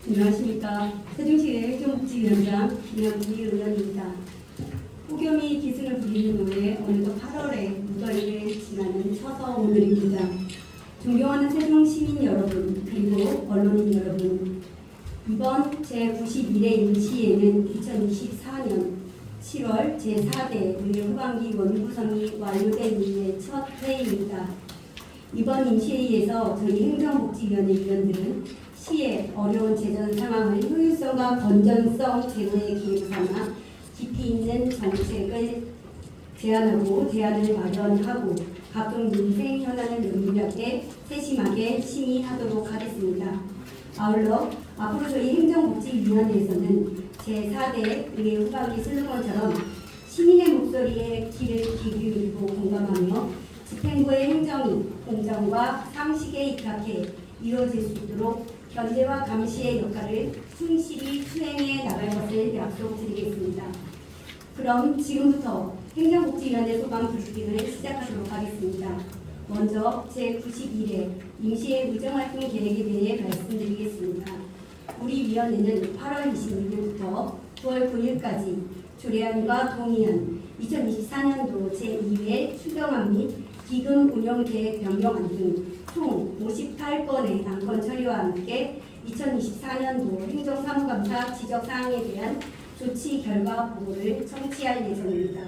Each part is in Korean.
안녕하십니까. 세종시의 행정복지위원장 김영기 의원입니다. 폭염이 기승을 부리는 올해 어느덧 8월에 무더위를 지나는 처서 오늘입니다. 존경하는 세종 시민 여러분 그리고 언론인 여러분, 이번 제91회 임시회는 2024년 7월 제4대 의회 후반기 원구성이 완료된 이후의 첫 회의입니다. 이번 임시회의에서 저희 행정복지위원회 위원들은 시의 어려운 재정 상황을 효율성과 건전성 제고의 기회로 삼아 깊이 있는 정책을 제안하고 대안을 마련하고 각종 민생 현안을 면밀하게 세심하게 심의하도록 하겠습니다. 아울러 앞으로 저희 행정복지위원회에서는 제4대 의회 후반기 슬로건처럼 시민의 목소리에 귀를 기울이고 공감하며 집행부의 행정이 공정과 상식에 입각해 이루어질 수 있도록 견제와 감시의 역할을 충실히 수행해 나갈 것을 약속드리겠습니다. 그럼 지금부터 행정복지위원회 소감 브리핑을 시작하도록 하겠습니다. 먼저 제91회 임시회 의정활동 계획에 대해 말씀드리겠습니다. 우리 위원회는 8월 26일부터 9월 9일까지 조례안과 동의안, 2024년도 제2회 추경안 및 기금 운영 계획 변경안 등 총 58건의 안건 처리와 함께 2024년도 행정사무감사 지적사항에 대한 조치 결과 보고를 청취할 예정입니다.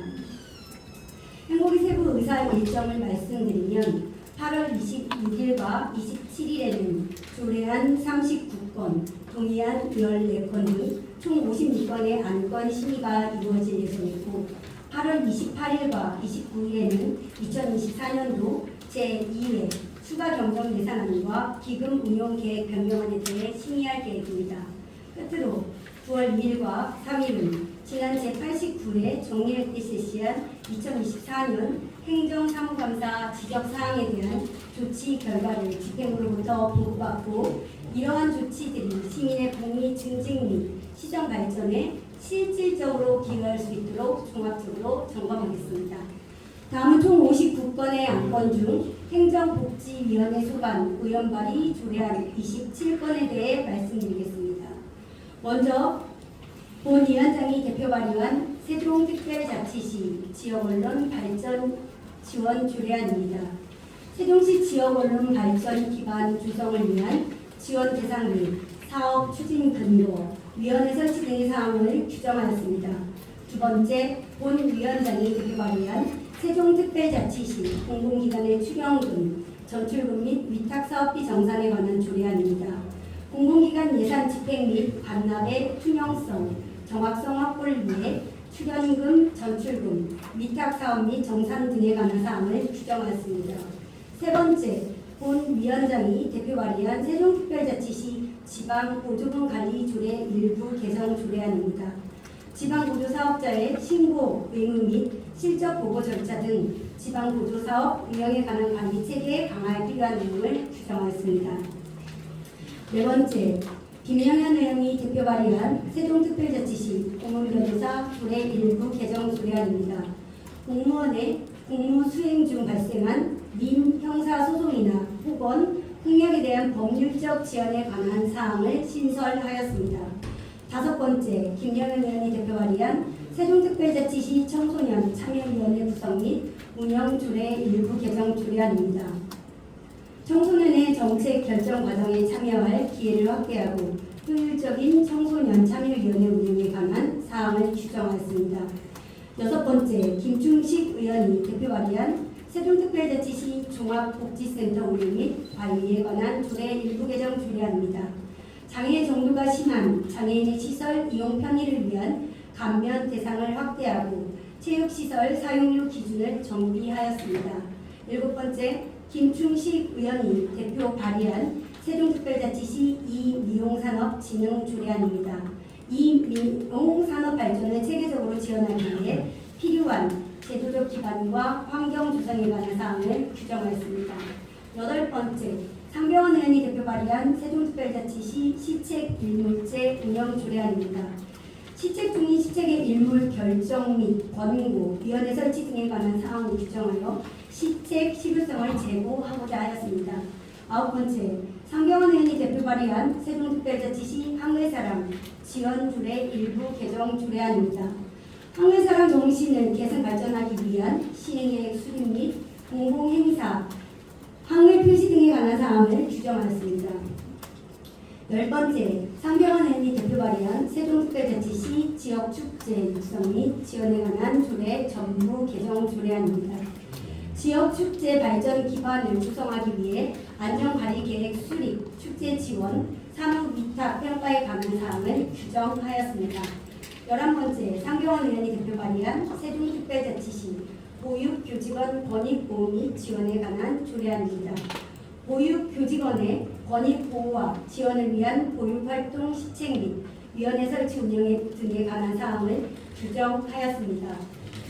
행복위 세부 의사 일정을 말씀드리면 8월 26일과 27일에는 조례안 39건, 동의안 14건 등 총 56건의 안건 심의가 이루어질 예정이고 8월 28일과 29일에는 2024년도 제2회 추가 경정 예산안과 기금 운용 계획 변경안에 대해 심의할 계획입니다. 끝으로 9월 2일과 3일은 지난 제89회 정리할 때 실시한 2024년 행정사무감사 지적사항에 대한 조치 결과를 집행부로부터 보고받고 이러한 조치들이 시민의 복리 증진 및 시정 발전에 실질적으로 기여할 수 있도록 종합적으로 점검하겠습니다. 다음은 총 59건의 안건 중 행정복지위원회 소관 의원 발의 조례안 27건에 대해 말씀드리겠습니다. 먼저 본 위원장이 대표 발의한 세종특별자치시 지역언론 발전 지원 조례안입니다. 세종시 지역언론 발전 기반 조성을 위한 지원 대상 및 사업 추진 근거, 위원회 설치 등의 사항을 규정하였습니다. 두 번째, 본 위원장이 대표 발의한 세종특별자치시 공공기관의 추경금, 전출금 및 위탁사업비 정산에 관한 조례안입니다. 공공기관 예산 집행 및 반납의 투명성, 정확성 확보를 위해 출연금, 전출금, 위탁사업 및 정산 등에 관한 사항을 규정하였습니다. 세 번째, 본 위원장이 대표 발의한 세종특별자치시 지방보조금 관리 조례 일부 개정 조례안입니다. 지방보조사업자의 신고, 의무 및 실적 보고 절차 등 지방보조사업 운영에 관한 관리 체계 강화에 필요한 내용을 규정하였습니다. 네 번째, 김영현 의원이 대표 발의한 세종특별자치시 공무변호사 조례 일부 개정 조례안입니다. 공무원의 공무 수행 중 발생한 민형사소송이나 혹은 폭력에 대한 법률적 지원에 관한 사항을 신설하였습니다. 다섯 번째, 김영현 의원이 대표 발의한 세종특별자치시 청소년 참여위원회 구성 및 운영 조례 일부 개정 조례안입니다. 청소년의 정책 결정 과정에 참여할 기회를 확대하고 효율적인 청소년 참여위원회 운영에 관한 사항을 규정하였습니다. 여섯 번째, 김충식 의원이 대표 발의한 세종특별자치시 종합복지센터 운영 및 관리에 관한 조례 일부 개정 조례안입니다. 장애 정도가 심한 장애인의 시설 이용 편의를 위한 감면 대상을 확대하고 체육시설 사용료 기준을 정비하였습니다. 일곱 번째, 김충식 의원이 대표 발의한 세종특별자치시 이미용산업 진흥 조례안입니다. 이미용산업 발전을 체계적으로 지원하기 위해 필요한 제도적 기반과 환경 조성에 관한 사항을 규정하였습니다. 여덟 번째, 상병원 의원이 대표 발의한 세종특별자치시 시책 일물제 운영 조례안입니다. 시책 중인 시책의 일물 결정 및 권고, 위원회 설치 등에 관한 사항을 규정하여 시책 실효성을 제고하고자 하였습니다. 9번째, 상경원 의원이 대표 발의한 세종특별자치시 항해사랑 지원조례 일부 개정 조례안입니다. 항해사랑 정시는 개선 발전하기 위한 시행계획 수립 및 공공행사, 항해 표시 등에 관한 사항을 규정하였습니다. 10번째, 상경원 의원이 대표 발의한 세종특별자치시 지역축제 육성 및 지원에 관한 조례 전부 개정 조례안입니다. 지역축제 발전 기반을 구성하기 위해 안전관리계획 수립, 축제 지원, 산업 위탁 평가에 관한 사항을 규정하였습니다. 11번째, 상경원 의원이 대표 발의한 세종특별자치시 보육교직원 권익보호 및 지원에 관한 조례안입니다. 보육교직원의 권익보호와 지원을 위한 보육활동 시책 및 위원회 설치 운영 등에 관한 사항을 규정하였습니다.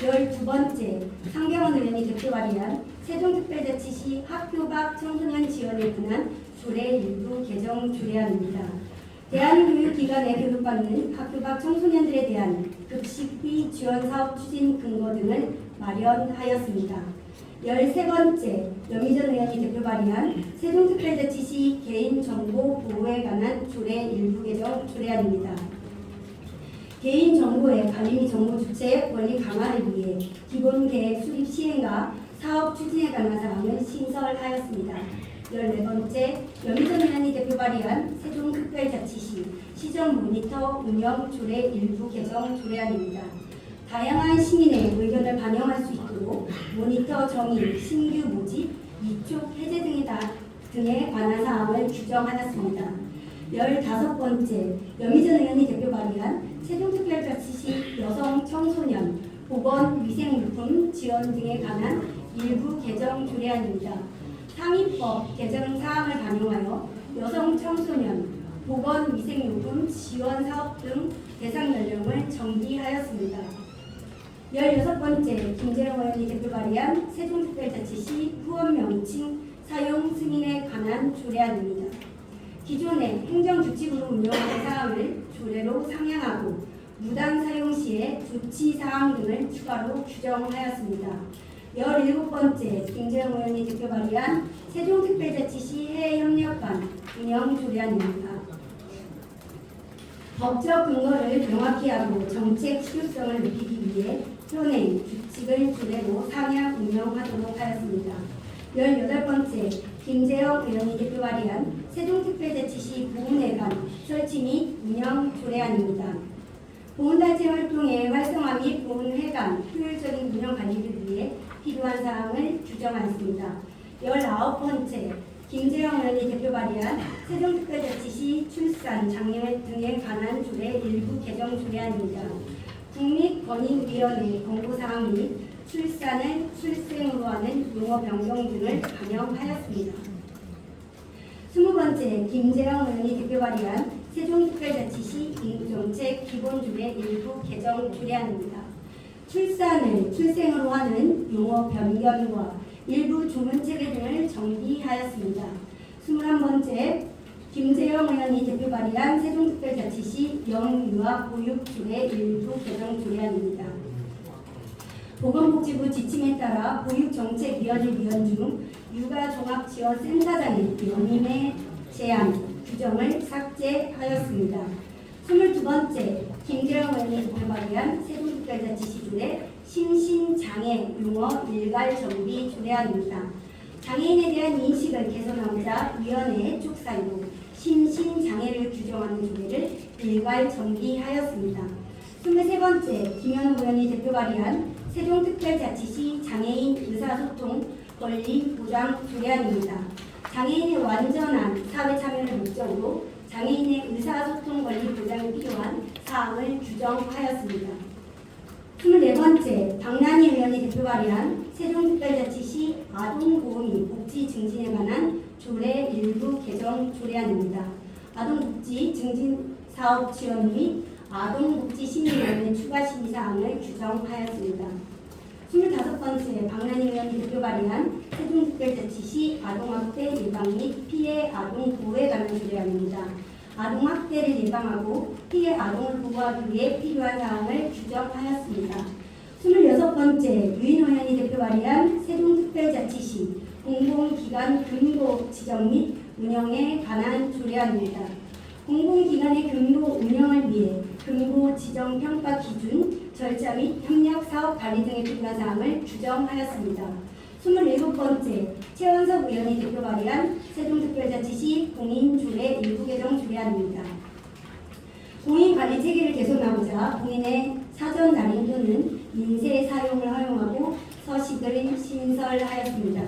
12번째, 상경원 의원이 대표 발의한 세종특별자치시 학교 밖 청소년 지원에 관한 조례 일부 개정 조례안입니다. 대한교육기관에 교육받는 학교 밖 청소년들에 대한 급식비 지원사업 추진 근거 등을 마련하였습니다. 13번째, 염희전 의원이 대표 발의한 세종특별자치시 개인정보 보호에 관한 조례 일부 개정 조례안입니다. 개인정보의 관리 및 정보 주체의 권리 강화를 위해 기본계획 수립 시행과 사업 추진에 관한 사항을 신설하였습니다. 14번째, 염희전 의원이 대표 발의한 세종특별자치시 시정 모니터 운영 조례 일부 개정 조례안입니다. 다양한 시민의 의견을 반영할 수 있도록 모니터 정의, 신규 모집, 위촉 해제 등에 관한 사항을 규정하였습니다. 15번째, 염희전 의원이 대표 발의한 세종특별자치시 여성 청소년 보건 위생물품 지원 등에 관한 일부 개정 조례안입니다. 상위법 개정 사항을 반영하여 여성 청소년 보건 위생용품 지원 사업 등 대상 연령을 정비하였습니다. 16번째, 김재룡 의원이 대표 발의한 세종특별자치시 후원 명칭 사용 승인에 관한 조례안입니다. 기존의 행정규칙으로 운영하는 사항을 조례로 상향하고 무단 사용 시의 조치 사항 등을 추가로 규정하였습니다. 17번째, 김재룡 의원이 대표 발의한 세종특별자치시 해외협력관 운영 조례안입니다. 법적 근거를 명확히 하고 정책 실효성을 높이기 위해 현행 규칙을 조례로 상향 운영하도록 하였습니다. 18번째, 김재영 의원이 대표 발의한 세종특별자치시 보훈회관 설치 및 운영 조례안입니다. 보훈단체 활동의 활성화 및 보훈회관 효율적인 운영 관리를 위해 필요한 사항을 규정하였습니다. 19번째, 김재영 의원이 대표 발의한 세종특별자치시 출산, 장려 등에 관한 조례 일부 개정 조례안입니다. 국립권익위원회 권고사항 및 출산을 출생으로 하는 용어 변경 등을 반영하였습니다. 20번째, 김재영 의원이 대표 발의한 세종특별자치시 인구정책 기본조례 일부 개정 조례안입니다. 출산을 출생으로 하는 용어 변경과 일부 조문체계 등을 정비하였습니다. 21번째, 김재영 의원이 대표 발의한 세종특별자치시 영유아 보육조례 일부 개정 조례안입니다. 보건복지부 지침에 따라 보육정책위원회 위원 중 육아종합지원센터장의 연임의 제한 규정을 삭제하였습니다. 22번째, 김재영 의원이 대표 발의한 세종특별자치시 조례 심신장애 용어 일괄 정비 조례안입니다. 장애인에 대한 인식을 개선하고자 위원회의 촉사로 심신장애를 규정하는 조례를 일괄 정비하였습니다. 23번째, 김현우 의원이 대표 발의한 세종특별자치시 장애인 의사소통 권리 보장 조례안입니다. 장애인의 완전한 사회 참여를 목적으로 장애인의 의사소통 권리 보장이 필요한 사항을 규정하였습니다. 24번째, 박난희 의원이 대표 발의한 세종특별자치시 아동보호 및 복지 증진에 관한 조례 일부 개정 조례안입니다. 아동복지 증진 사업 지원 및 아동복지 심의위원회 추가 심의 사항을 규정하였습니다. 25번째, 박난희 의원이 대표 발의한 세종특별자치시 아동학대 예방 및 피해 아동 보호에 관한 조례안입니다. 아동학대를 예방하고 피해 아동을 보호하기 위해 필요한 사항을 규정하였습니다. 26번째, 유인호 의원이 대표 발의한 세종특별자치시 공공기관 근로 지정 및 운영에 관한 조례안입니다. 공공기관의 근로 운영을 위해 근로 지정 평가 기준, 절차 및 협력 사업 관리 등에 필요한 사항을 규정하였습니다. 27번째, 최원석 의원이 대표 발의한 세종특별자치시 공인조례 일부 개정 조례안입니다. 공인관리 체계를 개선하고자 공인의 사전 날인 또는 인쇄 사용을 허용하고 서식을 신설하였습니다.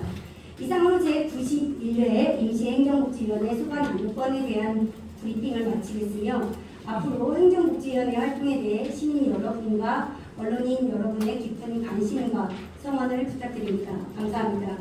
이상으로 제91회 임시행정복지위원회 소관 안건에 대한 브리핑을 마치겠으며 앞으로 행정복지위원회 활동에 대해 시민 여러분과 언론인 여러분의 깊은 관심과 성원을 부탁드립니다. 감사합니다.